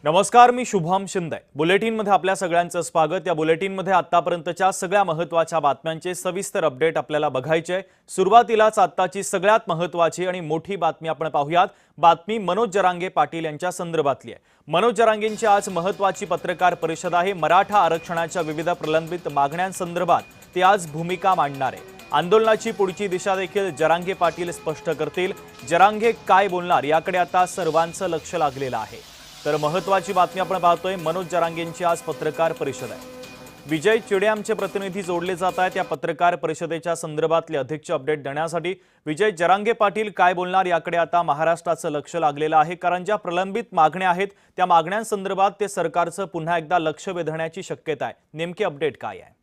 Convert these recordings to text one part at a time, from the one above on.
नमस्कार, मी शुभम शिंदे। बुलेटिनमध्ये आपल्या सगळ्यांचं स्वागत। या बुलेटिनमध्ये आतापर्यंतच्या सगळ्या महत्त्वाच्या बातम्यांचे सविस्तर अपडेट आपल्याला बघायचे। सुरुवातीलाच आत्ताची सगळ्यात महत्त्वाची आणि मोठी बातमी आपण पाहूयात। बातमी मनोज जरांगे पाटील यांच्या संदर्भातली आहे। मनोज जरांगेंची आज महत्त्वाची पत्रकार परिषद आहे। मराठा आरक्षणाच्या विविध प्रलंबित मागण्यांसंदर्भात ते आज भूमिका मांडणार आहे। आंदोलनाची पुढची दिशा देखील जरांगे पाटील स्पष्ट करतील। जरांगे काय बोलणार याकडे आता सर्वांचं लक्ष लागलेलं आहे। तर महत्त्वाची बातमी आपण पाहतोय, मनोज जरांगेंची आज पत्रकार परिषद आहे। विजय चिडे आमचे प्रतिनिधी जोडले जात आहेत। या पत्रकार परिषदेच्या संदर्भातले अधिकचे अपडेट देण्यासाठी विजय, जरांगे पाटील काय बोलणार याकडे आता महाराष्ट्राचं लक्ष लागलेलं आहे, कारण ज्या प्रलंबित मागण्या आहेत त्या मागण्यांसंदर्भात ते सरकारचं पुन्हा एकदा लक्ष वेधण्याची शक्यता आहे। नेमके अपडेट काय आहे?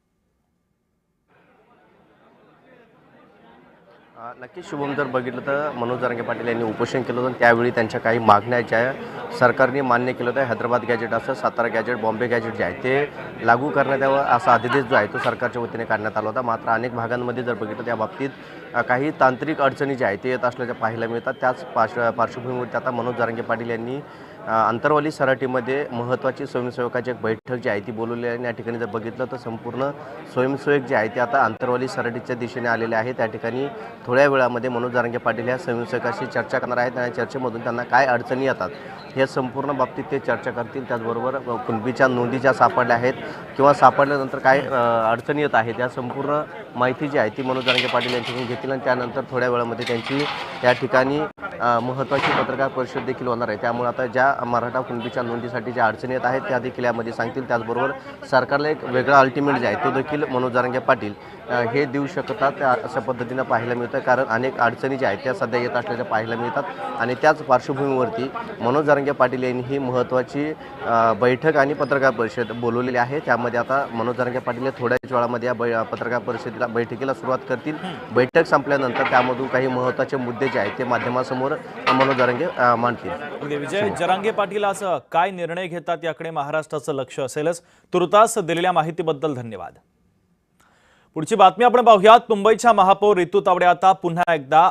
नक्कीच शुभम, जर बघितलं तर मनोज जरांगे पाटील यांनी उपोषण केलं होतं। त्यावेळी त्यांच्या काही मागण्या ज्या सरकारने मान्य केलं होतं, हैदराबाद गॅजेट असं, सातारा गॅजेट, बॉम्बे गॅजेट जे आहे ते लागू करण्यात यावं असा आदेश जो आहे तो सरकारच्या वतीने काढण्यात आला होता। मात्र अनेक भागांमध्ये जर बघितलं त्या बाबतीत काही तांत्रिक अडचणी ज्या आहेत ते येत असल्याच्या पाहायला मिळतात। त्याच पार्श्वभूमीवरती आता मनोज जरांगे पाटील यांनी अंतरवाली सराटीमध्ये महत्त्वाची स्वयंसेवकाची एक बैठक जी आहे ती बोलवली आहे। या ठिकाणी जर बघितलं तर संपूर्ण स्वयंसेवक जे आहे ते आता अंतरवाली सराटीच्या दिशेने आलेले आहेत। त्या ठिकाणी थोड्या वेळामध्ये मनोज जरांगे पाटील या स्वयंसेवकाशी चर्चा करणार आहेत आणि चर्चेमधून त्यांना काय अडचणी येतात हे संपूर्ण बाबतीत ते चर्चा करतील। त्याचबरोबर कुणबीच्या नोंदी ज्या सापडल्या आहेत किंवा सापडल्यानंतर काय अडचणी येत आहेत या संपूर्ण माहिती जी आहे ती मनोज जरांगे पाटील यांच्याकडून घेतील आणि त्यानंतर थोड्या वेळामध्ये त्यांची या ठिकाणी महत्त्वाची पत्रकार परिषद देखील होणार आहे। त्यामुळे आता ज्या मराठा कुणबीच्या नोंदीसाठी ज्या अडचणी येत आहेत त्या देखील यामध्ये सांगतील। त्याचबरोबर सरकारला एक वेगळा अल्टिमेट जे आहे तो देखील मनोज जरांगे पाटील हे देऊ शकतात अशा पद्धतीनं पाहायला मिळतं, कारण अनेक अडचणी ज्या आहेत त्या सध्या येत असल्याच्या पाहायला मिळतात। आणि त्याच पार्श्वभूमीवरती मनोज जरांगे पाटील यांनी ही महत्त्वाची बैठक आणि पत्रकार परिषद बोलवलेली आहे। त्यामध्ये आता मनोज जरांगे पाटील थोड्याच वेळामध्ये या पत्रकार बैठकीला सुरुवात करतील। बैठक संपल्यानंतर त्यामधून काही महत्त्वाचे मुद्दे जे आहेत ते माध्यमासमोर मनोज जरांगे मांडतील। विजय, जरांगे पाटील आज काय निर्णय घेतात याकडे महाराष्ट्राचं लक्ष असेलच। तुर्तास दिलेल्या माहितीबद्दल धन्यवाद। पुढची बातमी आपण पाहूयात। मुंबईच्या महापौर रितू तावडे आता पुन्हा एकदा